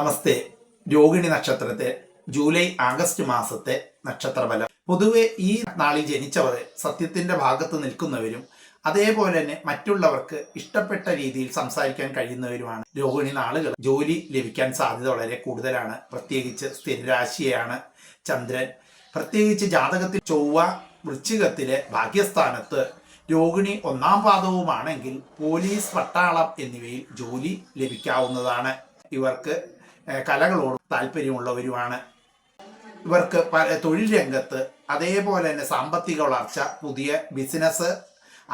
നമസ്തേ. രോഹിണി നക്ഷത്രത്തെ July August മാസത്തെ നക്ഷത്രഫലം. പൊതുവെ ഈ നാളിൽ ജനിച്ചവർ സത്യത്തിന്റെ ഭാഗത്ത് നിൽക്കുന്നവരും അതേപോലെ തന്നെ മറ്റുള്ളവർക്ക് ഇഷ്ടപ്പെട്ട രീതിയിൽ സംസാരിക്കാൻ കഴിയുന്നവരുമാണ്. രോഹിണി നാളുകൾ ജോലി ലഭിക്കാൻ സാധ്യത വളരെ കൂടുതലാണ്. പ്രത്യേകിച്ച് സ്ഥിരരാശിയാണ് ചന്ദ്രൻ. പ്രത്യേകിച്ച് ജാതകത്തിൽ ചൊവ്വ വൃശ്ചികത്തിലെ ഭാഗ്യസ്ഥാനത്ത് രോഹിണി ഒന്നാം പാദവുമാണെങ്കിൽ പോലീസ്, പട്ടാളം എന്നിവയിൽ ജോലി ലഭിക്കാവുന്നതാണ്. ഇവർക്ക് കലകളോട് താല്പര്യമുള്ളവരുമാണ്. ഇവർക്ക് തൊഴിൽ രംഗത്ത് അതേപോലെ തന്നെ സാമ്പത്തിക വളർച്ച, പുതിയ ബിസിനസ്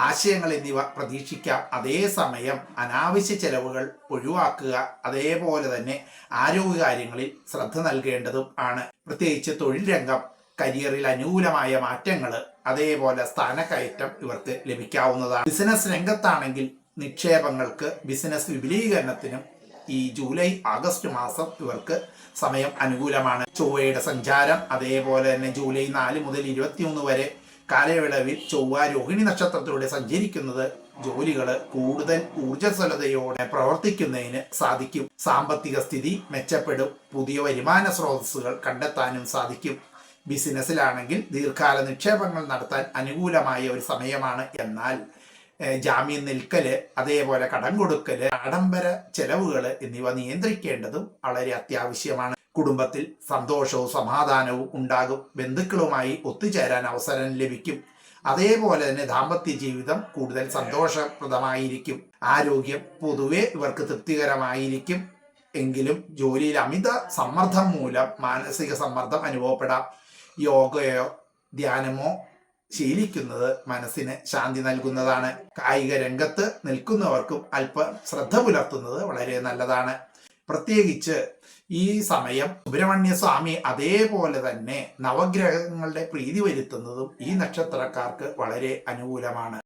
ആശയങ്ങൾ എന്നിവ പ്രതീക്ഷിക്കാം. അതേസമയം അനാവശ്യ ചെലവുകൾ ഒഴിവാക്കുക, അതേപോലെ തന്നെ ആരോഗ്യകാര്യങ്ങളിൽ ശ്രദ്ധ നൽകേണ്ടതും ആണ്. പ്രത്യേകിച്ച് തൊഴിൽ രംഗം, കരിയറിൽ അനുകൂലമായ മാറ്റങ്ങൾ, അതേപോലെ സ്ഥാനക്കയറ്റം ഇവർക്ക് ലഭിക്കാവുന്നതാണ്. ബിസിനസ് രംഗത്താണെങ്കിൽ നിക്ഷേപങ്ങൾക്ക്, ബിസിനസ് വിപുലീകരണത്തിനും ഈ ജൂലൈ ആഗസ്റ്റ് മാസം ഇവർക്ക് സമയം അനുകൂലമാണ്. ചൊവ്വയുടെ സഞ്ചാരം, അതേപോലെ തന്നെ ജൂലൈ 4 മുതൽ 21 വരെ കാലയളവിൽ ചൊവ്വ രോഹിണി നക്ഷത്രത്തിലൂടെ സഞ്ചരിക്കുന്നത് ജോലികൾ കൂടുതൽ ഊർജ്ജസ്വലതയോടെ പ്രവർത്തിക്കുന്നതിന് സാധിക്കും. സാമ്പത്തിക സ്ഥിതി മെച്ചപ്പെടും. പുതിയ വരുമാന സ്രോതസ്സുകൾ കണ്ടെത്താനും സാധിക്കും. ബിസിനസ്സിലാണെങ്കിൽ ദീർഘകാല നിക്ഷേപങ്ങൾ നടത്താൻ അനുകൂലമായ ഒരു സമയമാണ്. എന്നാൽ ജാമ്യം നിൽക്കല്, അതേപോലെ കടം കൊടുക്കല്, ആഡംബര ചെലവുകൾ എന്നിവ നിയന്ത്രിക്കേണ്ടതും വളരെ അത്യാവശ്യമാണ്. കുടുംബത്തിൽ സന്തോഷവും സമാധാനവും ഉണ്ടാകും. ബന്ധുക്കളുമായി ഒത്തുചേരാൻ അവസരം ലഭിക്കും. അതേപോലെ തന്നെ ദാമ്പത്യ ജീവിതം കൂടുതൽ സന്തോഷപ്രദമായിരിക്കും. ആരോഗ്യം പൊതുവെ ഇവർക്ക് തൃപ്തികരമായിരിക്കും. എങ്കിലും ജോലിയിൽ അമിത സമ്മർദ്ദം മൂലം മാനസിക സമ്മർദ്ദം അനുഭവപ്പെടാം. യോഗയോ ധ്യാനമോ ശീലിക്കുന്നത് മനസ്സിന് ശാന്തി നൽകുന്നതാണ്. കായിക രംഗത്ത് നിൽക്കുന്നവർക്കും അല്പം ശ്രദ്ധ പുലർത്തുന്നത് വളരെ നല്ലതാണ്. പ്രത്യേകിച്ച് ഈ സമയം സുബ്രഹ്മണ്യ സ്വാമി, അതേപോലെ തന്നെ നവഗ്രഹങ്ങളുടെ പ്രീതി വരുത്തുന്നതും ഈ നക്ഷത്രക്കാർക്ക് വളരെ അനുകൂലമാണ്.